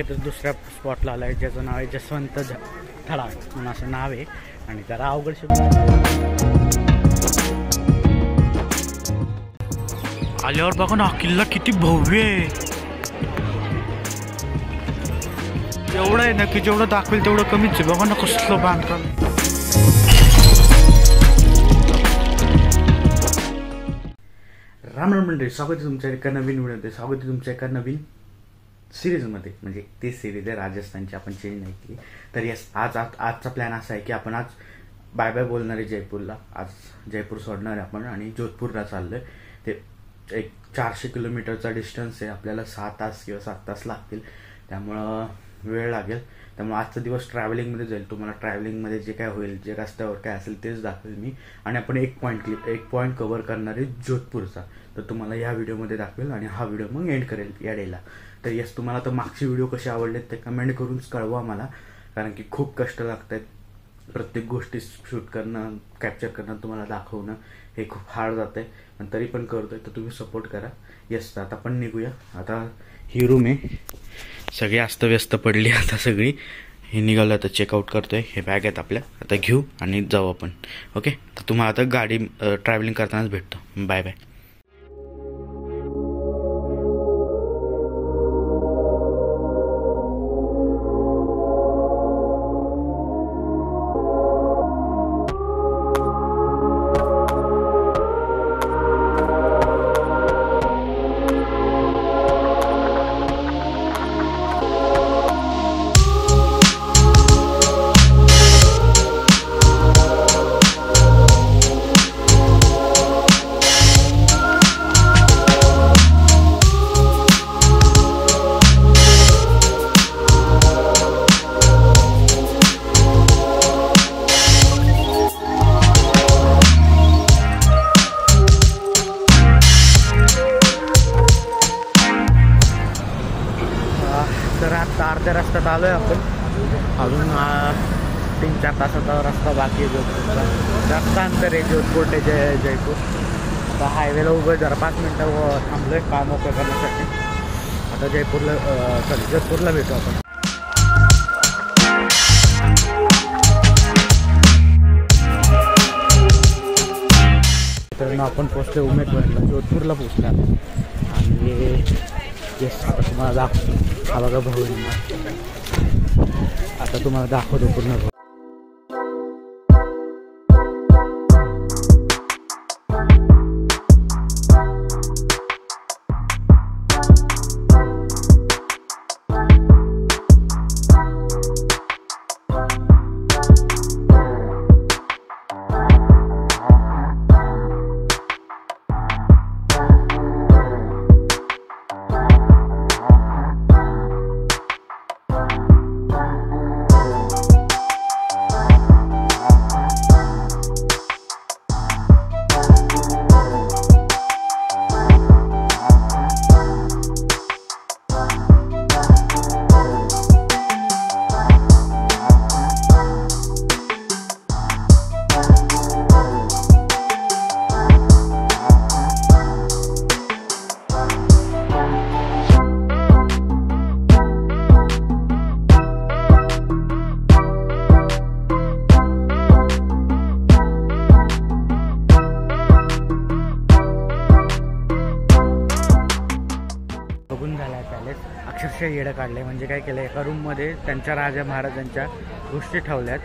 तर दुसऱ्या स्पॉटला आला आहे ज्याचं नाव आहे जसवंत थडाग म्हणून असं नाव आहे आणि जरा अवघड शब्द आल्यावर बघा ना किल्ला किती भव्य आहे. एवढं आहे ना की जेवढं दाखवेल तेवढं कमीच आहे. बघा ना कसलं बांधकाम. राम राम मंडळी, स्वागत आहे तुमच्या एका नवीन व्हिडिओमध्ये. स्वागत आहे तुमच्या एका नवीन सिरीजमध्ये. म्हणजे ती सिरीज आहे राजस्थानची, आपण चेंज नाही केली. तर यस, आजचा प्लॅन असा आहे की आपण आज बाय बाय बोलणार आहे जयपूरला. आज जयपूर सोडणार आहे आपण आणि जोधपूरला चाललो आहे. ते एक 400 किलोमीटरचा डिस्टन्स आहे. आपल्याला 6 तास किंवा 7 तास लागतील, त्यामुळं वेळ लागेल. त्यामुळे आजचा दिवस ट्रॅव्हलिंगमध्ये जाईल. तुम्हाला ट्रॅव्हलिंगमध्ये जे काय होईल, जे रस्त्यावर काय असेल तेच दाखवेल मी. आणि आपण एक पॉईंट कव्हर करणार आहे जोधपूरचा. तर तुम्हाला या व्हिडिओमध्ये दाखवेल आणि हा व्हिडिओ मग एंड करेल या डेला. तर यस, तुम्हाला तर मागचे व्हिडिओ कसे आवडलेत ते कमेंट करून कळवा मला, कारण की खूप कष्ट लागत आहेत. प्रत्येक गोष्टी शूट करणं, कॅप्चर करणं, तुम्हाला दाखवणं हे खूप हार्ड जातं आहे, पण तरी पण करतो आहे. तर तुम्ही सपोर्ट करा. यस, तर आता आपण निघूया. आता ही रूम आहे, सगळी अस्तव्यस्त पडली आता सगळी. हे निघालं, आता चेकआउट करतो आहे. हे बॅग आहेत आपल्या, आता घेऊ आणि जाऊ आपण. ओके, तर तुम्हाला आता गाडी ट्रॅव्हलिंग करतानाच भेटतो. Bye bye. तर आता अर्ध्या रस्त्यात आलो आहे आपण. अजून 3-4 तासाचा रस्ता बाकी आहे जोधपूरचा. जास्त अंतर आहे जोधपूर ते जयपूर. आता हायवेला उभं जरा 5 मिनटं थांबलो आहे काम मोकळं करण्यासाठी. आता जोधपूरला भेटू आपण. तर आपण पोचलो उमेदवारीला, जोधपूरला पोचलो आणि येस, आता तुम्हाला दाखवतो. हा बघा भाऊ, आता तुम्हाला दाखवतो पूर्ण भाऊ. अक्षरशः येडं काढलं. म्हणजे काय केलं, एका रूममध्ये त्यांच्या राजा महाराजांच्या गोष्टी ठेवल्यात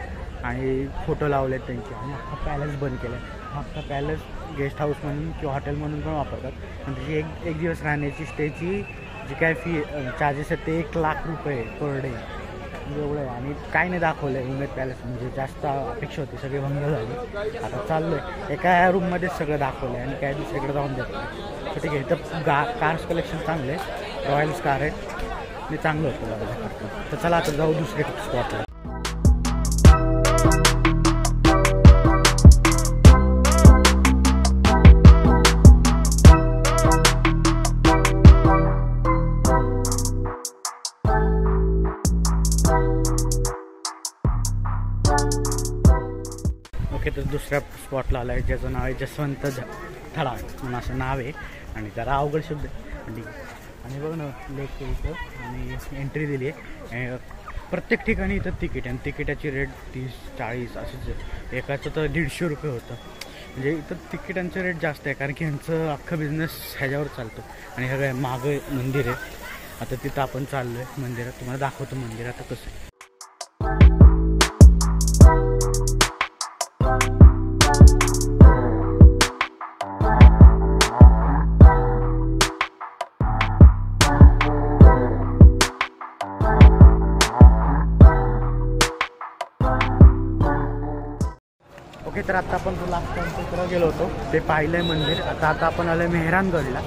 आणि फोटो लावलेत त्यांचे, आणि अख्खा पॅलेस बंद केला. अख्खा पॅलेस गेस्ट हाऊस म्हणून किंवा हॉटेल म्हणून पण वापरतात. आणि त्याची एक दिवस राहण्याची स्टेची जी काय फी चार्जेस आहेत ते 1 लाख रुपये पर डे एवढं आहे. आणि काय नाही दाखवलं आहे उमेद पॅलेस. म्हणजे जास्त अपेक्षा होती, सगळे भंग झाले. आता चाललो आहे, एका रूममध्येच सगळं दाखवलं आहे आणि काय दुसरीकडे जाऊन देतो. तर ठीक आहे, इथं कार्स कलेक्शन चांगले, रॉयल्स कार आहेत, ते चांगलं होतं बघा. तर चला आता जाऊ दुसऱ्या स्पॉटला. ओके, तर दुसऱ्या स्पॉटला आला आहे ज्याचं नाव आहे जसवंत थडाग म्हणून असं नाव आहे आणि जरा अवघड शब्द आहे. आणि बघ ना लेकच्या इथं आणि एंट्री दिली आहे. प्रत्येक ठिकाणी इथं तिकीट आहे आणि तिकिटाची रेट 30-40 अशीच आहे. एकाचं तर 150 रुपये होतं. म्हणजे इथं तिकिटांचे रेट जास्त आहे कारण की ह्यांचं अख्खा बिझनेस ह्याच्यावर चालतो. आणि सगळं मागं मंदिर आहे. आता तिथं आपण चाललो आहे मंदिरात. तुम्हाला दाखवतो मंदिर आता कसं आहे. ओके, तर आता आपण लास्ट टाइम तिकडं गेलो होतो ते पाहिलं आहे मंदिर. आता आपण आलो आहे मेहरानगडला.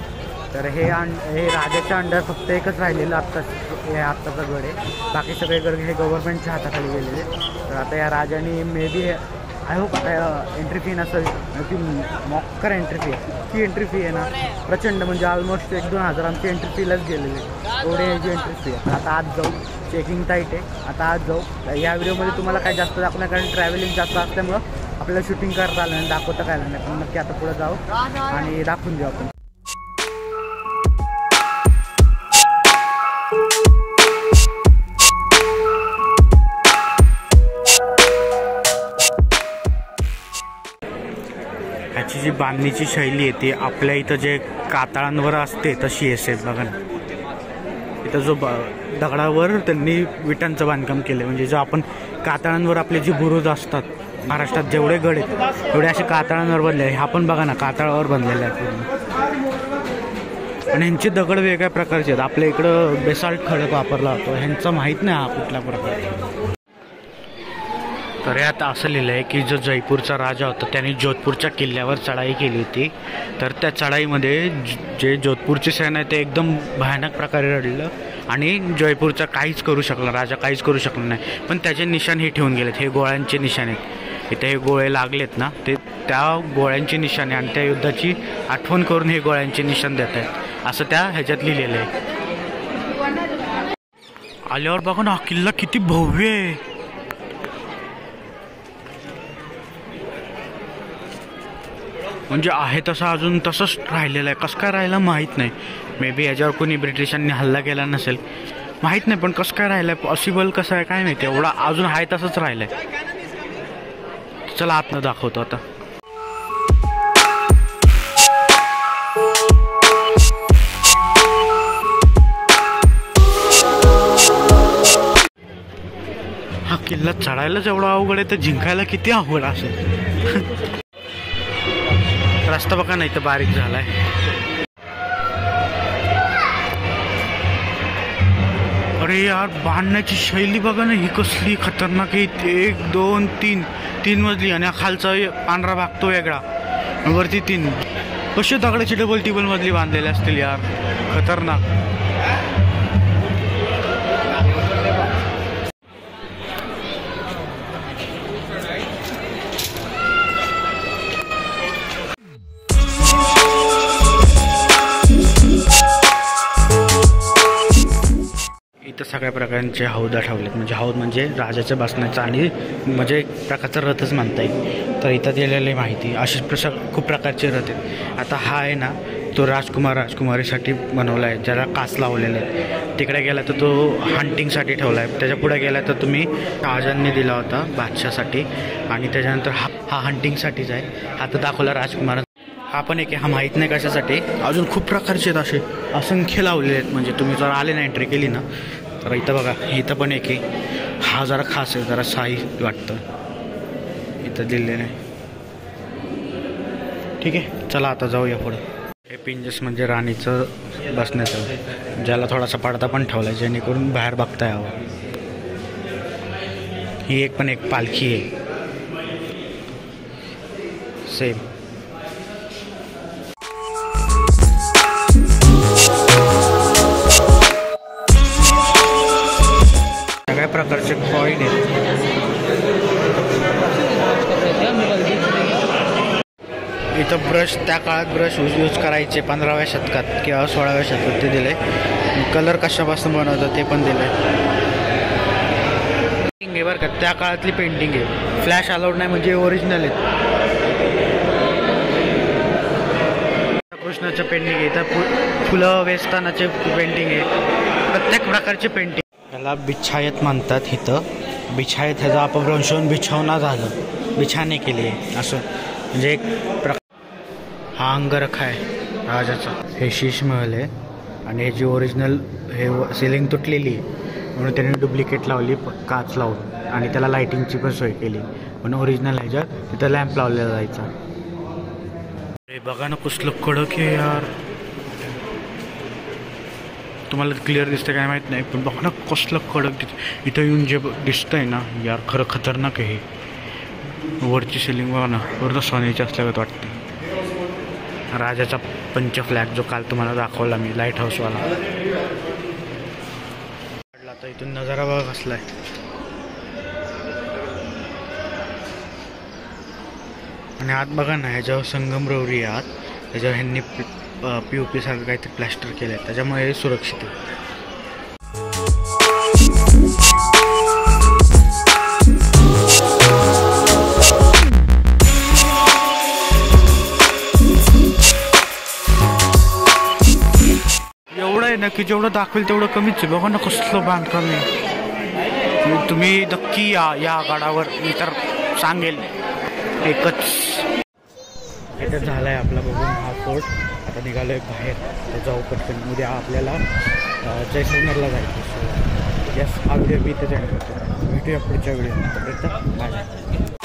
तर हे राजाच्या अंडर फक्त एकच राहिलेलं आत्ताचा गड आहे. बाकी सगळे गड हे गव्हर्नमेंटच्या हाताखाली गेलेले. तर आता या राजाने मे बी आय होप आता एंट्री फी नसेल ती मॉक्कर एंट्री फी आहे. ती एंट्री फी आहे ना प्रचंड, म्हणजे ऑलमोस्ट 1-2 हजार आमची एंट्री फीलाच गेलेली एवढी जी एंट्री फी आहे. आता आज जाऊ, चेकिंग टाईट आहे. आता आज जाऊ. या व्हिडिओमध्ये तुम्हाला काही जास्त दाखवणार कारण ट्रॅव्हलिंग जास्त असल्यामुळं आपल्याला शूटिंग करता आलं नाही, दाखवता काय आलं नाही. पण नक्की आता पुढे जाऊ आणि दाखवून देऊ आपण. ह्याची जी बांधणीची शैली आहे ती आपल्या इथं जे कातळांवर असते तशी असेल. बघा ना इथं जो दगडावर त्यांनी विटांचं बांधकाम केलं. म्हणजे जो आपण कातळांवर आपले जे बुरुज असतात महाराष्ट्रात जेवढे गड आहेत तेवढे असे कातळांवर बनले आहे. हा पण बघा ना कातळावर बनलेला आहे पूर्ण. आणि ह्यांचे दगड वेगळ्या प्रकारचे आहेत. आपल्या इकडं बेसाल्ट खडक वापरला जातो, ह्यांचं माहीत नाही हा कुठल्या प्रकारचा. तर यात असं लिहिलं आहे की जो जयपूरचा राजा होता त्याने जोधपूरच्या किल्ल्यावर चढाई केली होती. तर त्या चढाईमध्ये जे जोधपूरचे सैन्य आहे ते एकदम भयानक प्रकारे रडलं आणि जयपूरचा काहीच करू शकला राजा काहीच करू शकला नाही. पण त्याचे निशाण हे ठेवून गेलेत. हे गोळ्यांचे निशाण आहेत. इथे हे गोळे लागलेत ना ते त्या गोळ्यांचे निशाण आहे आणि त्या युद्धाची आठवण करून हे गोळ्यांचे निशाण देत आहेत असं त्या ह्याच्यात लिहिलेलं आहे. आल्यावर बघा ना किल्ला किती भव्य आहे. म्हणजे आहे तसं अजून तसंच राहिलेलं आहे. कसं काय राहिलं माहीत नाही. मे बी याच्यावर कोणी ब्रिटिशांनी हल्ला केला नसेल, माहीत नाही. पण कसं काय राहिलं आहे, पॉसिबल कसं आहे काय माहिती. एवढा अजून आहे तसंच राहिलं आहे. चला आतनं दाखवतो आता. हा किल्ला चढायलाच एवढा अवघड आहे तर जिंकायला किती अवघड असेल. रस्ता बघा नाही तर बारीक झालाय. अरे यार बांधण्याची शैली बघा ना ही कसली खतरनाक आहे. 1 2 3 मजली आणि खालचा पांढरा भाग तो वेगळा, वरती 3. कशी दगडाची डबल मजली बांधलेली असतील यार, खतरनाक. इथं सगळ्या प्रकारचे हौद ठेवलेत. म्हणजे हौद म्हणजे राजाच्या बसण्याचा आणि म्हणजे एक प्रकारचा रथच म्हणता येईल. तर इथं दिलेली माहिती अशी खूप प्रकारचे रथ आहेत. आता हा आहे ना तो राजकुमारीसाठी बनवला आहे, ज्याला काच लावलेला आहे. तिकडे गेला तर तो हंटिंगसाठी ठेवला आहे. त्याच्या पुढे गेला तर तुम्ही शहाजहानने दिला होता बादशाहसाठी. आणि त्याच्यानंतर हा हंटिंगसाठीच आहे. आता दाखवला राजकुमार. हा पण एक हा माहीत नाही कशासाठी. अजून खूप प्रकारचे आहेत, असे असंख्य लावलेले आहेत. म्हणजे तुम्ही जर आले ना एंट्री केली ना तर इथं बघा इथं पण एक आहे. हा जरा खास आहे, जरा साई वाटतं इथं दिलेलं आहे. ठीक आहे चला आता जाऊया पुढं. हे पिंजस म्हणजे राणीचं बसण्याचं, ज्याला थोडासा पडदा पण ठेवला आहे जेणेकरून बाहेर बघता यावं. ही एक पालखी आहे सेम. सगळ्या प्रकारचे कॉईन आहेत. इथं ब्रश, त्या काळात ब्रश यूज करायचे 15व्या शतकात किंवा 16व्या शतकात ते दिले. कलर कशापासून बनवतात ते पण दिले. हे बरं का त्या काळातली पेंटिंग आहे. फ्लॅश अलाउड नाही म्हणजे ओरिजिनल आहेत. राधाकृष्णाचं पेंटिंग आहे, इथं फुलं वेचतानाचे पेंटिंग आहे, प्रत्येक प्रकारचे पेंटिंग. याला बिछायत म्हणतात. इथं बिछायत ह्याचा अपभ्रंश होऊन बिछवना झालं, बिछाने केली असं, म्हणजे एक हा अंगरखा आहे राजाचा. हे शीश महल आहे आणि ह्याची ओरिजिनल हे सिलिंग तुटलेली आहे म्हणून त्याने डुप्लिकेट लावली काच लावून, आणि त्याला लाईटिंगची पण सोय केली. पण ओरिजिनल ह्याच्यात तिथं लॅम्प लावलेला जायचा. हे बघा ना कसलं कडक आहे यार, तुम्हाला क्लिअर दिसतं काय माहीत नाही, पण बघा ना कसलं कडक दिसतं. इथं येऊन जे दिसतंय ना यार, खरं खतरनाक आहे. वरची सिलिंग बघा ना, वरनं सोन्याची असल्यागत वाटते. राजाचा पंच फ्लॅग जो काल तुम्हाला दाखवला मी, लाईट हाऊसवाला. आता इथून नजारा बघा कसला आहे. आणि आत बघा ना, ह्याच्यावर संगमरवरी आत, त्याच्यावर ह्यांनी POP सारखं काहीतरी प्लॅस्टर केलं आहे, त्याच्यामुळे हे सुरक्षित आहे. एवढं आहे ना की जेवढं दाखवेल तेवढं कमीच आहे. बघा ना कसलं बांधकाम आहे. तुम्ही नक्की या गडावर, मी तर सांगेल एकच. इथं झालं आहे आपला बघून हा फोर्ट. आता निघालो आहे बाहेर, तर जाऊ पटकन. उद्या आपल्याला जैसलमेरला जायचं. सो यस, हा व्हिडिओ मी इथं जॉईन करतो. भेटूया पुढच्या व्हिडिओ. बाय.